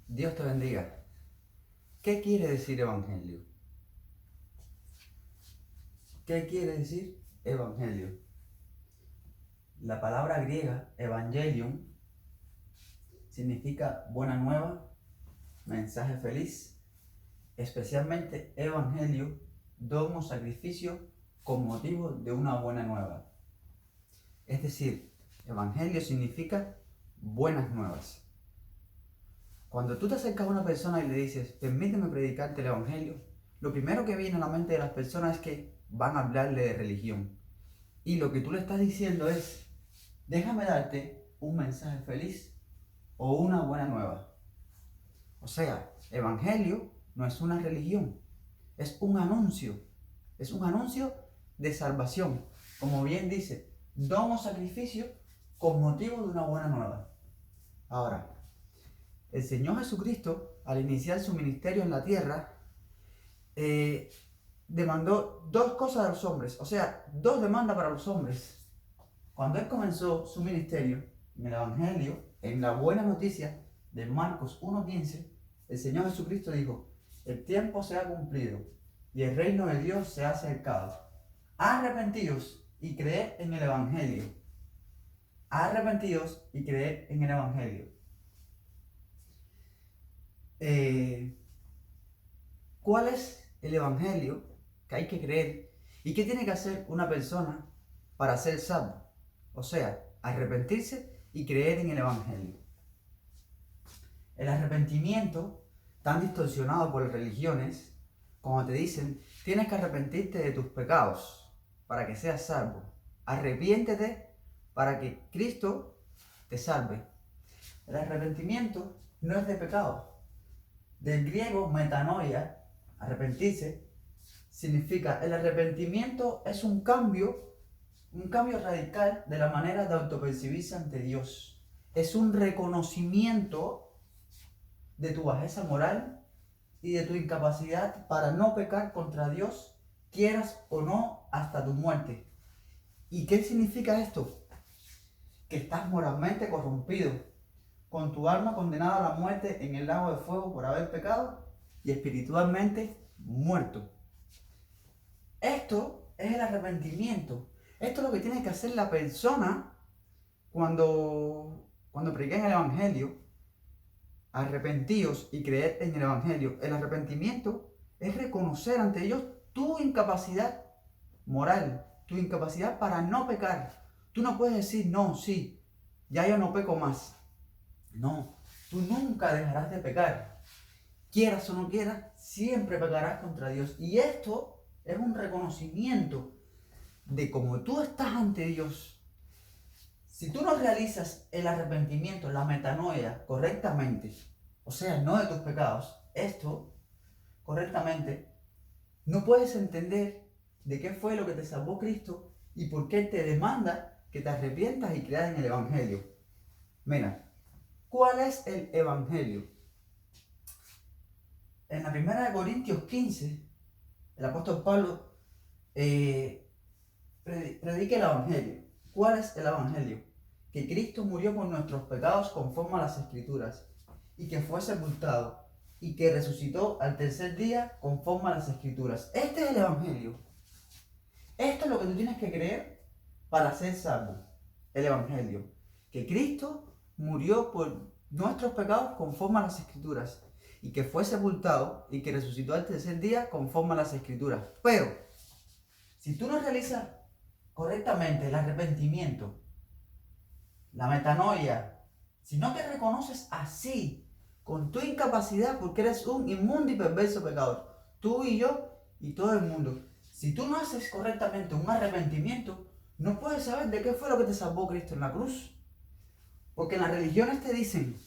Dios te bendiga. ¿Qué quiere decir evangelio? ¿Qué quiere decir evangelio? La palabra griega evangelion significa buena nueva, mensaje feliz, especialmente evangelio, don o sacrificio con motivo de una buena nueva. Es decir, evangelio significa buenas nuevas. Cuando tú te acercas a una persona y le dices, permíteme predicarte el evangelio, lo primero que viene a la mente de las personas es que van a hablarle de religión. Y lo que tú le estás diciendo es, déjame darte un mensaje feliz o una buena nueva. O sea, evangelio no es una religión, es un anuncio de salvación. Como bien dice, don o sacrificio con motivo de una buena nueva. Ahora, el Señor Jesucristo, al iniciar su ministerio en la tierra, demandó dos cosas a los hombres, o sea, dos demandas para los hombres. Cuando Él comenzó su ministerio, en el Evangelio, en la buena noticia de Marcos 1:15, el Señor Jesucristo dijo, el tiempo se ha cumplido y el reino de Dios se ha acercado. Arrepentidos y creed en el Evangelio. Arrepentidos y creed en el Evangelio. ¿Cuál es el evangelio que hay que creer y qué tiene que hacer una persona para ser salvo? O sea, arrepentirse y creer en el evangelio. El arrepentimiento, tan distorsionado por las religiones, como te dicen, tienes que arrepentirte de tus pecados para que seas salvo. Arrepiéntete para que Cristo te salve. El arrepentimiento no es de pecado. Del griego metanoia, arrepentirse, significa el arrepentimiento es un cambio radical de la manera de autopercibirse ante Dios. Es un reconocimiento de tu bajeza moral y de tu incapacidad para no pecar contra Dios, quieras o no, hasta tu muerte. ¿Y qué significa esto? Que estás moralmente corrompido, con tu alma condenada a la muerte en el lago de fuego por haber pecado y espiritualmente muerto. Esto es el arrepentimiento. Esto es lo que tiene que hacer la persona cuando predica en el Evangelio. Arrepentíos y creed en el Evangelio. El arrepentimiento es reconocer ante Dios tu incapacidad moral, tu incapacidad para no pecar. Tú no puedes decir, no, sí, ya yo no peco más. No, tú nunca dejarás de pecar. Quieras o no quieras, siempre pecarás contra Dios. Y esto es un reconocimiento de cómo tú estás ante Dios. Si tú no realizas el arrepentimiento, la metanoia correctamente, o sea, no de tus pecados, esto correctamente, no puedes entender de qué fue lo que te salvó Cristo y por qué te demanda que te arrepientas y creas en el Evangelio. Mira, ¿cuál es el Evangelio? En la 1 Corintios 15, el apóstol Pablo predica el Evangelio. ¿Cuál es el Evangelio? Que Cristo murió por nuestros pecados conforme a las Escrituras, y que fue sepultado, y que resucitó al tercer día conforme a las Escrituras. Este es el Evangelio. Esto es lo que tú tienes que creer para ser salvo. El Evangelio. Que Cristo murió por nuestros pecados conforme a las Escrituras, y que fue sepultado y que resucitó al tercer día conforme a las Escrituras. Pero, si tú no realizas correctamente el arrepentimiento, la metanoia, si no te reconoces así, con tu incapacidad, porque eres un inmundo y perverso pecador, tú y yo y todo el mundo, si tú no haces correctamente un arrepentimiento, no puedes saber de qué fue lo que te salvó Cristo en la cruz. Porque en las religiones te dicen,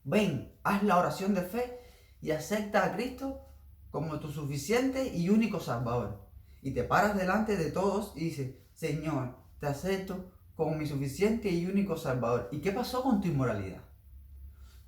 ven, haz la oración de fe y acepta a Cristo como tu suficiente y único Salvador. Y te paras delante de todos y dices, Señor, te acepto como mi suficiente y único Salvador. ¿Y qué pasó con tu inmoralidad?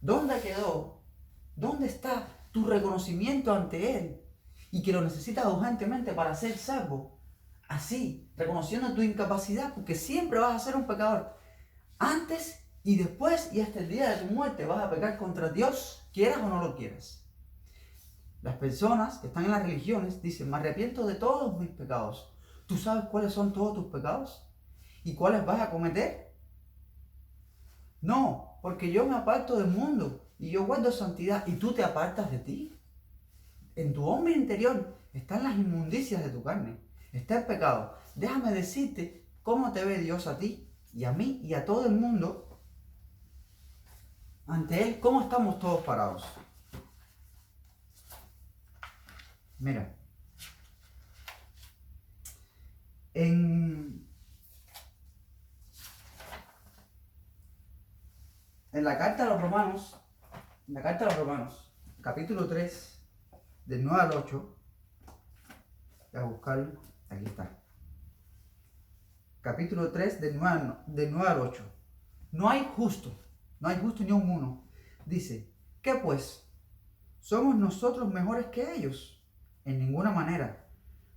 ¿Dónde quedó? ¿Dónde está tu reconocimiento ante Él? Y que lo necesitas urgentemente para ser salvo. Así, reconociendo tu incapacidad, porque siempre vas a ser un pecador. Antes Y después y hasta el día de tu muerte vas a pecar contra Dios, quieras o no lo quieras. Las personas que están en las religiones dicen, me arrepiento de todos mis pecados. ¿Tú sabes cuáles son todos tus pecados? ¿Y cuáles vas a cometer? No, porque yo me aparto del mundo y yo guardo santidad y tú te apartas de ti. En tu hombre interior están las inmundicias de tu carne, está el pecado. Déjame decirte cómo te ve Dios a ti y a mí y a todo el mundo. Ante Él, ¿cómo estamos todos parados? Mira, en la carta a los Romanos, capítulo 3, del 9 al 8, voy a buscarlo, aquí está. Capítulo 3, del 9 al 8. No hay justo ni un uno. Dice, ¿qué pues? ¿Somos nosotros mejores que ellos? En ninguna manera.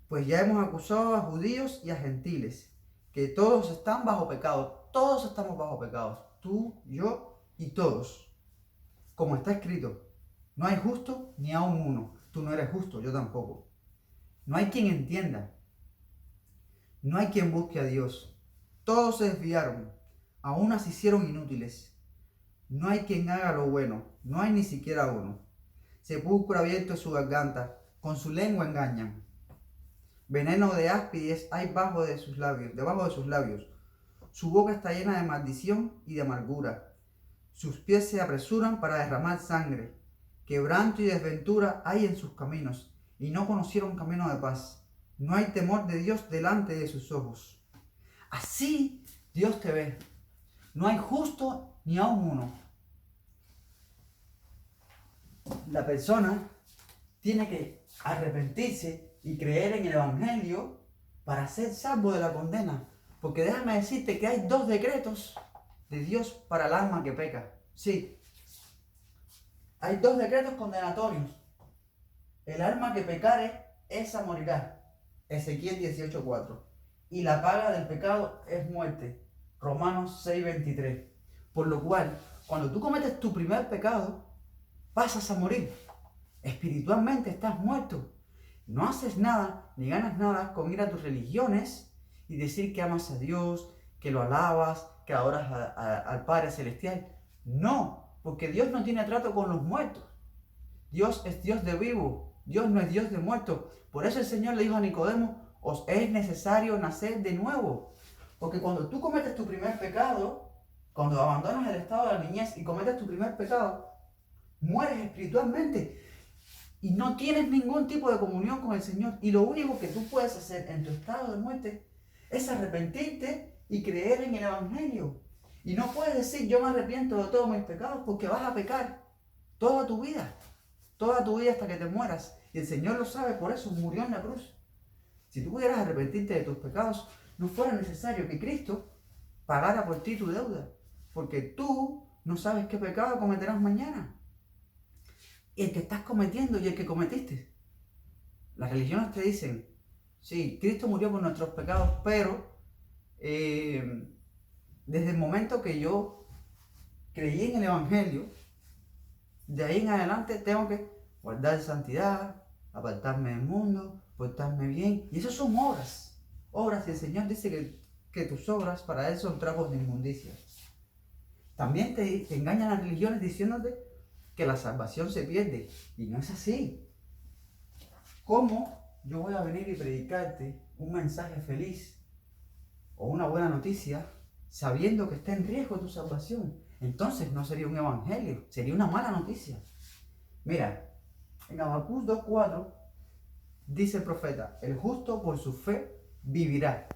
Pues ya hemos acusado a judíos y a gentiles, que todos están bajo pecado. Todos estamos bajo pecado. Tú, yo y todos. Como está escrito, no hay justo ni aun uno. Tú no eres justo, yo tampoco. No hay quien entienda. No hay quien busque a Dios. Todos se desviaron. A unas se hicieron inútiles. No hay quien haga lo bueno. No hay ni siquiera uno. Sepulcro abierto es su garganta. Con su lengua engañan. Veneno de áspides hay debajo de sus labios. Su boca está llena de maldición y de amargura. Sus pies se apresuran para derramar sangre. Quebranto y desventura hay en sus caminos, y no conocieron camino de paz. No hay temor de Dios delante de sus ojos. Así Dios te ve. No hay justo ni aun uno. La persona tiene que arrepentirse y creer en el Evangelio para ser salvo de la condena. Porque déjame decirte que hay dos decretos de Dios para el alma que peca. Sí, hay dos decretos condenatorios. El alma que pecare, esa morirá. Ezequiel 18:4. Y la paga del pecado es muerte. Romanos 6:23. Por lo cual, cuando tú cometes tu primer pecado, pasas a morir. Espiritualmente estás muerto. No haces nada, ni ganas nada con ir a tus religiones y decir que amas a Dios, que lo alabas, que adoras al Padre Celestial. No, porque Dios no tiene trato con los muertos. Dios es Dios de vivo. Dios no es Dios de muertos. Por eso el Señor le dijo a Nicodemo, os es necesario nacer de nuevo. Porque cuando tú cometes tu primer pecado, cuando abandonas el estado de la niñez y cometes tu primer pecado, mueres espiritualmente y no tienes ningún tipo de comunión con el Señor. Y lo único que tú puedes hacer en tu estado de muerte es arrepentirte y creer en el Evangelio. Y no puedes decir, yo me arrepiento de todos mis pecados, porque vas a pecar toda tu vida hasta que te mueras. Y el Señor lo sabe, por eso murió en la cruz. Si tú pudieras arrepentirte de tus pecados, no fuera necesario que Cristo pagara por ti tu deuda, porque tú no sabes qué pecado cometerás mañana. Y el que estás cometiendo y el que cometiste. Las religiones te dicen, sí, Cristo murió por nuestros pecados, pero desde el momento que yo creí en el Evangelio, de ahí en adelante tengo que guardar santidad, apartarme del mundo, portarme bien. Y eso son obras. Obras, y el Señor dice que tus obras para Él son trapos de inmundicia. También te engañan las religiones diciéndote que la salvación se pierde. Y no es así. ¿Cómo yo voy a venir y predicarte un mensaje feliz o una buena noticia sabiendo que está en riesgo tu salvación? Entonces no sería un evangelio, sería una mala noticia. Mira, en Habacuc 2:4 dice el profeta, el justo por su fe vivirá.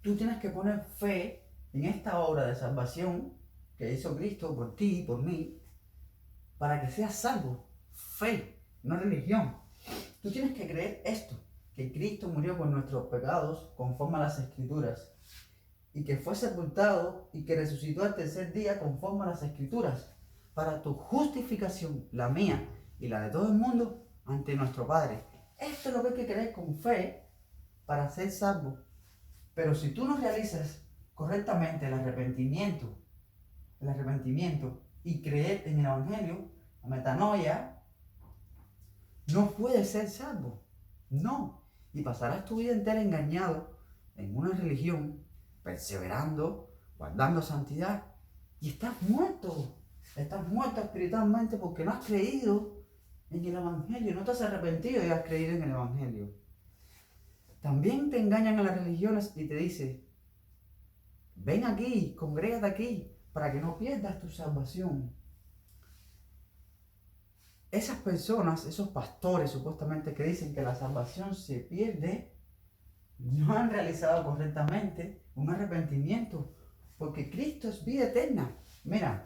Tú tienes que poner fe en esta obra de salvación que hizo Cristo por ti y por mí, para que seas salvo. Fe, no religión. Tú tienes que creer esto, que Cristo murió por nuestros pecados conforme a las Escrituras, y que fue sepultado y que resucitó al tercer día conforme a las Escrituras, para tu justificación, la mía y la de todo el mundo, ante nuestro Padre. Esto es lo que hay que creer con fe para ser salvo. Pero si tú no realizas correctamente el arrepentimiento y creer en el Evangelio, la metanoia, no puedes ser salvo. No. Y pasarás tu vida entera engañado en una religión, perseverando, guardando santidad. Y estás muerto. Estás muerto espiritualmente porque no has creído en el Evangelio. No te has arrepentido y has creído en el Evangelio. También te engañan a las religiones y te dicen, ven aquí, congrégate aquí, para que no pierdas tu salvación. Esas personas, esos pastores supuestamente que dicen que la salvación se pierde, no han realizado correctamente un arrepentimiento, porque Cristo es vida eterna. Mira,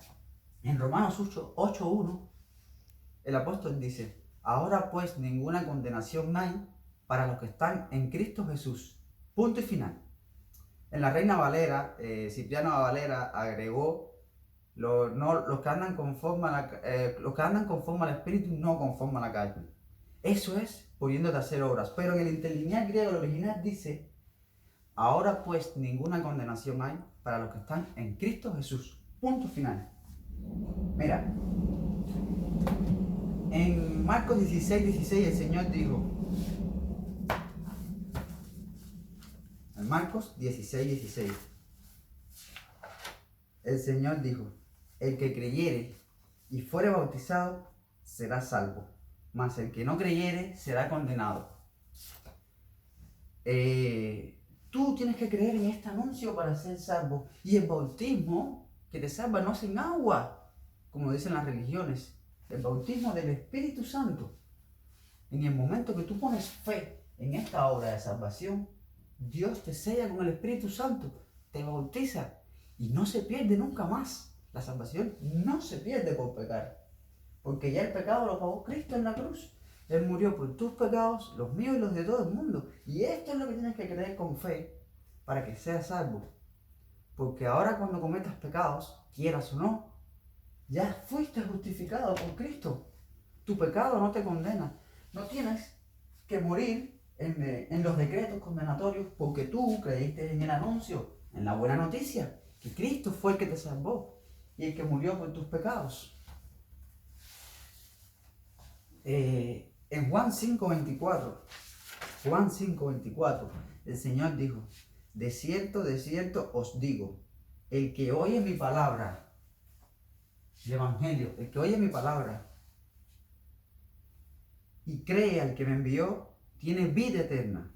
en Romanos 8:1, el apóstol dice, ahora pues ninguna condenación hay para los que están en Cristo Jesús. Punto y final. En la Reina Valera, Cipriano Valera agregó, los que andan conforme al Espíritu, no conforme a la carne. Eso es pudiéndote hacer obras. Pero en el interlineal griego, el original dice, ahora pues ninguna condenación hay para los que están en Cristo Jesús. Punto final. Mira, en Marcos 16:16 el Señor dijo, en Marcos 16:16, el Señor dijo, el que creyere y fuere bautizado será salvo, mas el que no creyere será condenado. Tú tienes que creer en este anuncio para ser salvo. Y el bautismo que te salva no es en agua, como dicen las religiones. El bautismo del Espíritu Santo. En el momento que tú pones fe en esta obra de salvación, Dios te sella con el Espíritu Santo, te bautiza y no se pierde nunca más. La salvación no se pierde por pecar, porque ya el pecado lo pagó Cristo en la cruz. Él murió por tus pecados, los míos y los de todo el mundo. Y esto es lo que tienes que creer con fe para que seas salvo. Porque ahora cuando cometas pecados, quieras o no, ya fuiste justificado por Cristo. Tu pecado no te condena. No tienes que morir en los decretos condenatorios porque tú creíste en el anuncio, en la buena noticia, que Cristo fue el que te salvó y el que murió por tus pecados. En Juan 5:24, el Señor dijo, de cierto os digo, el que oye mi palabra, el Evangelio, el que oye mi palabra y cree al que me envió, tiene vida eterna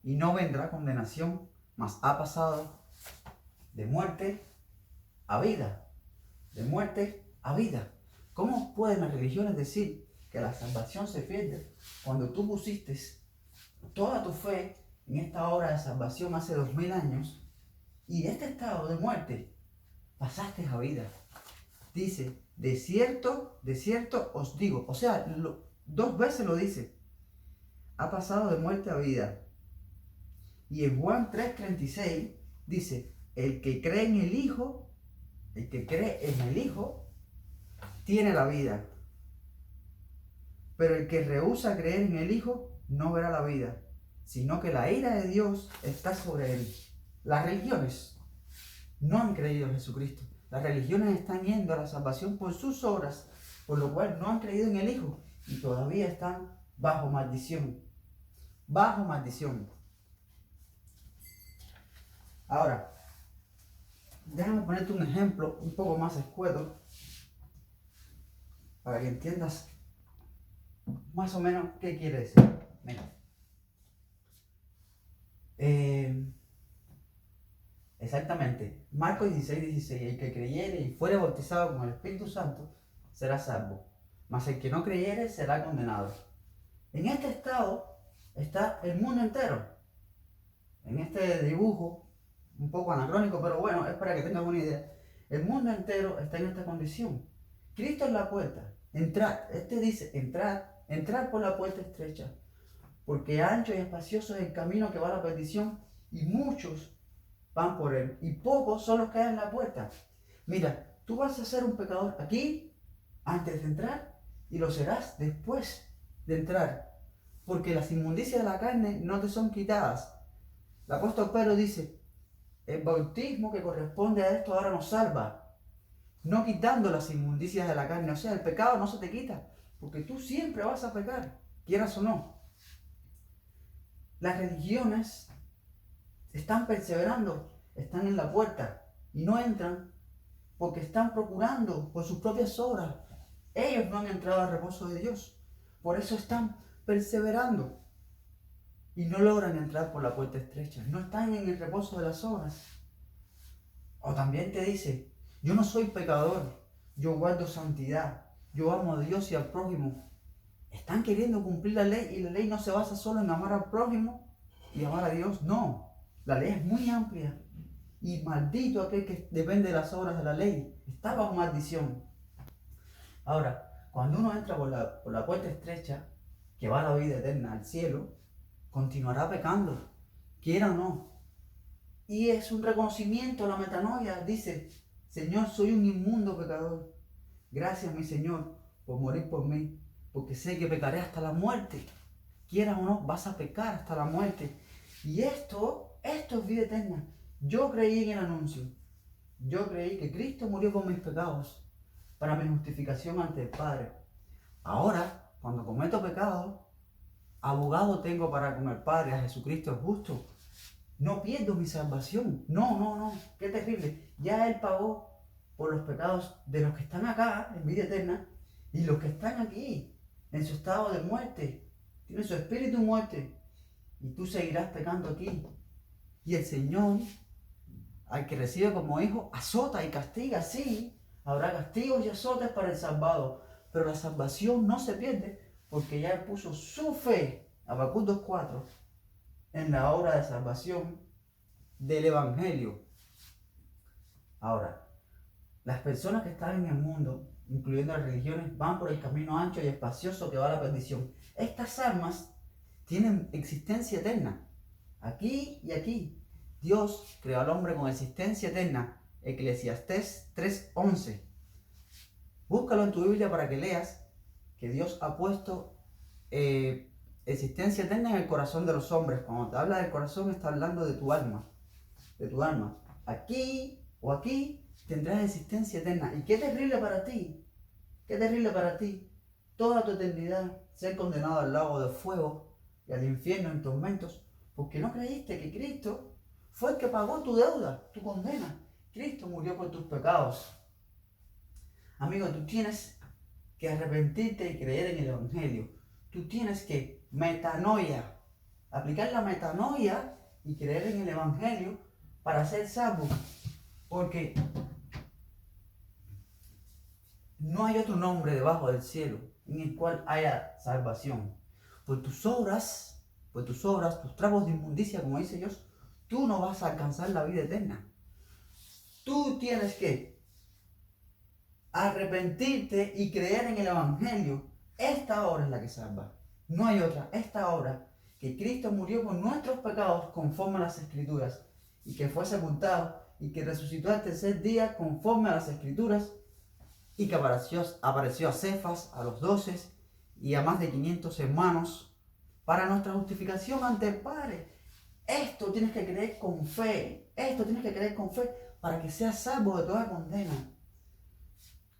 y no vendrá condenación, mas ha pasado de muerte a vida, de muerte a vida. ¿Cómo pueden las religiones decir que la salvación se pierde cuando tú pusiste toda tu fe en esta obra de salvación hace 2000 años y de este estado de muerte pasaste a vida? Dice, de cierto os digo, o sea, 2 veces lo dice, ha pasado de muerte a vida. Y en Juan 3:36 dice, el que cree en el Hijo, tiene la vida. Pero el que rehúsa creer en el Hijo no verá la vida, sino que la ira de Dios está sobre él. Las religiones no han creído en Jesucristo. Las religiones están yendo a la salvación por sus obras, por lo cual no han creído en el Hijo y todavía están bajo maldición. Bajo maldición. Ahora, déjame ponerte un ejemplo un poco más escueto para que entiendas más o menos qué quiere decir. Mira. Exactamente. Marcos 16:16. El que creyere y fuere bautizado con el Espíritu Santo será salvo. Mas el que no creyere será condenado. En este estado está el mundo entero. En este dibujo, un poco anacrónico, pero bueno, es para que tengas una idea. El mundo entero está en esta condición. Cristo es la puerta. Entrad. Este dice, entrad por la puerta estrecha. Porque ancho y espacioso es el camino que va a la perdición y muchos van por él. Y pocos son los que hay en la puerta. Mira, tú vas a ser un pecador aquí antes de entrar y lo serás después de entrar. Porque las inmundicias de la carne no te son quitadas. El apóstol Pedro dice, El bautismo que corresponde a esto ahora nos salva, no quitando las inmundicias de la carne. O sea, el pecado no se te quita, porque tú siempre vas a pecar, quieras o no. Las religiones están perseverando, están en la puerta y no entran porque están procurando por sus propias obras. Ellos no han entrado al reposo de Dios. Por eso están perseverando y no logran entrar por la puerta estrecha. No están en el reposo de las obras. O también te dice, yo no soy pecador, yo guardo santidad, yo amo a Dios y al prójimo. Están queriendo cumplir la ley y la ley no se basa solo en amar al prójimo y amar a Dios. No, la ley es muy amplia. Y maldito aquel que depende de las obras de la ley. Está bajo maldición. Ahora, cuando uno entra por la puerta estrecha, que va a la vida eterna, al cielo, continuará pecando, quiera o no. Y es un reconocimiento, la metanoia. Dice, Señor, soy un inmundo pecador. Gracias, mi Señor, por morir por mí, porque sé que pecaré hasta la muerte. Quieras o no, vas a pecar hasta la muerte. Y esto es vida eterna. Yo creí en el anuncio. Yo creí que Cristo murió por mis pecados, para mi justificación ante el Padre. Ahora, cuando cometo pecado, abogado tengo para con el Padre, a Jesucristo el justo. No pierdo mi salvación. No. Qué terrible. Ya Él pagó por los pecados de los que están acá, en vida eterna, y los que están aquí, en su estado de muerte. Tiene su espíritu muerte. Y tú seguirás pecando aquí. Y el Señor, al que recibe como hijo, azota y castiga, sí. Habrá castigos y azotes para el salvado. Pero la salvación no se pierde porque ya Él puso su fe, Habacuc 2:4, en la obra de salvación del Evangelio. Ahora, las personas que están en el mundo, incluyendo las religiones, van por el camino ancho y espacioso que va a la perdición. Estas almas tienen existencia eterna, aquí y aquí. Dios creó al hombre con existencia eterna. Eclesiastés 3:11. Búscalo en tu Biblia para que leas que Dios ha puesto existencia eterna en el corazón de los hombres. Cuando te habla del corazón, está hablando de tu alma. De tu alma. Aquí o aquí tendrás existencia eterna. Y qué terrible para ti. Qué terrible para ti. Toda tu eternidad ser condenado al lago de fuego y al infierno en tormentos. Porque no creíste que Cristo fue el que pagó tu deuda, tu condena. Cristo murió por tus pecados. Amigo, tú tienes que arrepentirte y creer en el Evangelio. Tú tienes que metanoia, aplicar la metanoia y creer en el Evangelio para ser salvo. Porque no hay otro nombre debajo del cielo en el cual haya salvación. Por tus obras, tus trapos de inmundicia, como dice Dios, tú no vas a alcanzar la vida eterna. Tú tienes que arrepentirte y creer en el Evangelio. Esta obra es la que salva. No hay otra. Esta obra, que Cristo murió por nuestros pecados conforme a las Escrituras, y que fue sepultado, y que resucitó al tercer día conforme a las Escrituras, y que apareció a Cefas, a los 12, y a más de 500 hermanos, para nuestra justificación ante el Padre. Esto tienes que creer con fe. Esto tienes que creer con fe para que seas salvo de toda condena.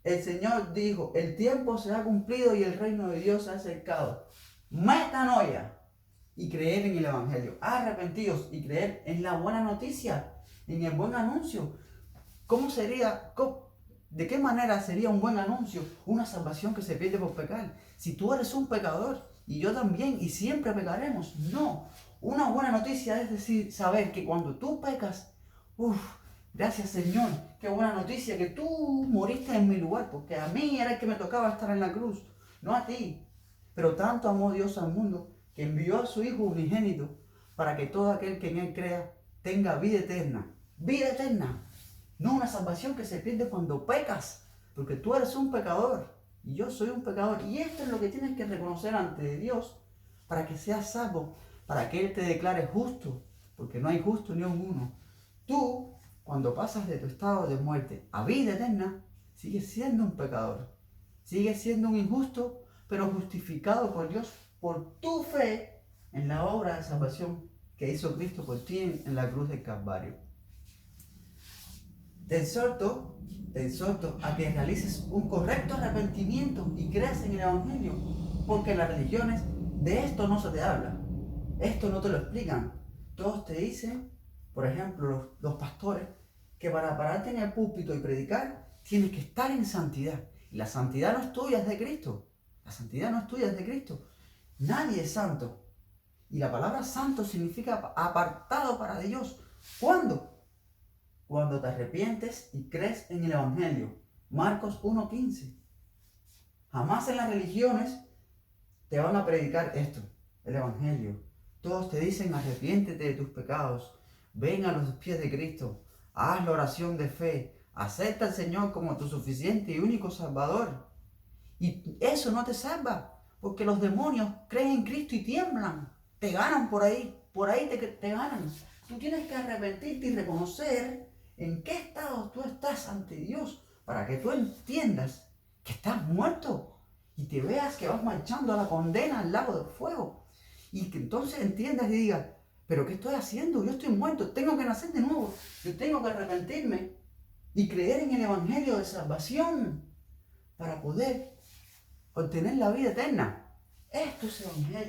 El Señor dijo, el tiempo se ha cumplido y el reino de Dios se ha acercado. Metanoia y creer en el Evangelio. Arrepentidos y creer en la buena noticia, en el buen anuncio. ¿Cómo sería, de qué manera sería un buen anuncio? Una salvación que se pierde por pecar. Si tú eres un pecador y yo también y siempre pecaremos. No, una buena noticia es decir, saber que cuando tú pecas, gracias Señor, qué buena noticia que tú moriste en mi lugar, porque a mí era el que me tocaba estar en la cruz, no a ti. Pero tanto amó Dios al mundo que envió a su Hijo unigénito para que todo aquel que en Él crea tenga vida eterna. Vida eterna, no una salvación que se pierde cuando pecas, porque tú eres un pecador y yo soy un pecador. Y esto es lo que tienes que reconocer ante Dios para que seas salvo, para que Él te declare justo, porque no hay justo ni un uno. Tú, cuando pasas de tu estado de muerte a vida eterna, sigues siendo un pecador, sigues siendo un injusto, pero justificado por Dios por tu fe en la obra de salvación que hizo Cristo por ti en la cruz del Calvario. te exhorto a que realices un correcto arrepentimiento y creas en el Evangelio, porque en las religiones de esto no se te habla, esto no te lo explican. Todos te dicen, por ejemplo, los pastores, que para pararte en el púlpito y predicar, tienes que estar en santidad. Y la santidad no es tuya, es de Cristo. La santidad no es tuya, es de Cristo. Nadie es santo. Y la palabra santo significa apartado para Dios. ¿Cuándo? Cuando te arrepientes y crees en el Evangelio. Marcos 1:15. Jamás en las religiones te van a predicar esto, el Evangelio. Todos te dicen arrepiéntete de tus pecados, ven a los pies de Cristo, haz la oración de fe, acepta al Señor como tu suficiente y único Salvador. Y eso no te salva, porque los demonios creen en Cristo y tiemblan, te ganan por ahí te ganan. Tú tienes que arrepentirte y reconocer en qué estado tú estás ante Dios, para que tú entiendas que estás muerto y te veas que vas marchando a la condena al lago de fuego. Y que entonces entiendas y digas, ¿pero qué estoy haciendo? Yo estoy muerto, tengo que nacer de nuevo, yo tengo que arrepentirme y creer en el Evangelio de salvación para poder obtener la vida eterna. Esto es Evangelio.